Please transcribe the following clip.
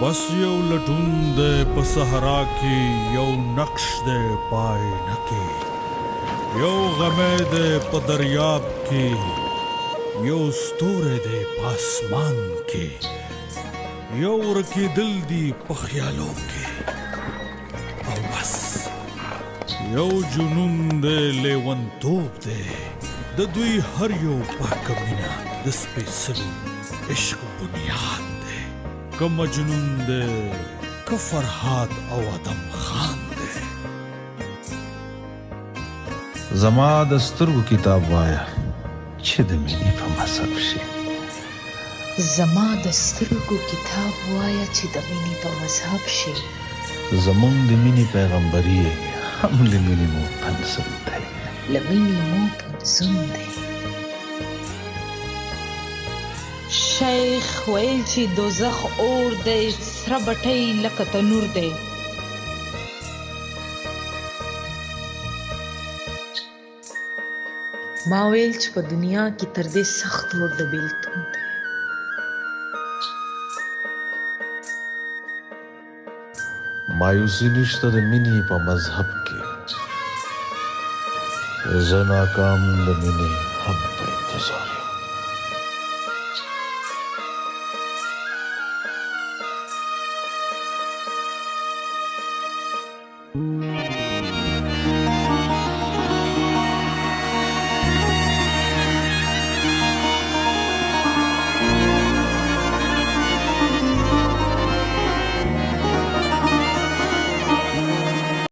بس یو لټون دی په صحرا کې یو نقش دی پای نه کې یو غمی دی په دریاب کې یو ستوری دی په اسمان کې یو ورکېدل دي په خیالو کې او بس یو جنون دی لیونتوب دی د دوی هر یو پاکه مینه د سپېڅلو عشق بنیاد دی که مجنون دی که فرهاد او ادم خان دی زما د سترګو کتاب وایا چې د مینې په مذهب شي زما د سترګو کتاب وایا چې د مینې په مذهب شي زمونږ د مینې پیغمبري هم له مینې مو پنځم دی له مینې مو پنځم دی شیخ ویل چې دوزخ اور دی سره بټۍ لکه تنور دی ما ویل چې په دنیا کې تر دې سخت اور د بیلتون دی مایوسي نشته د مینې په مذهب کې زه ناکام د مینې هم په انتظار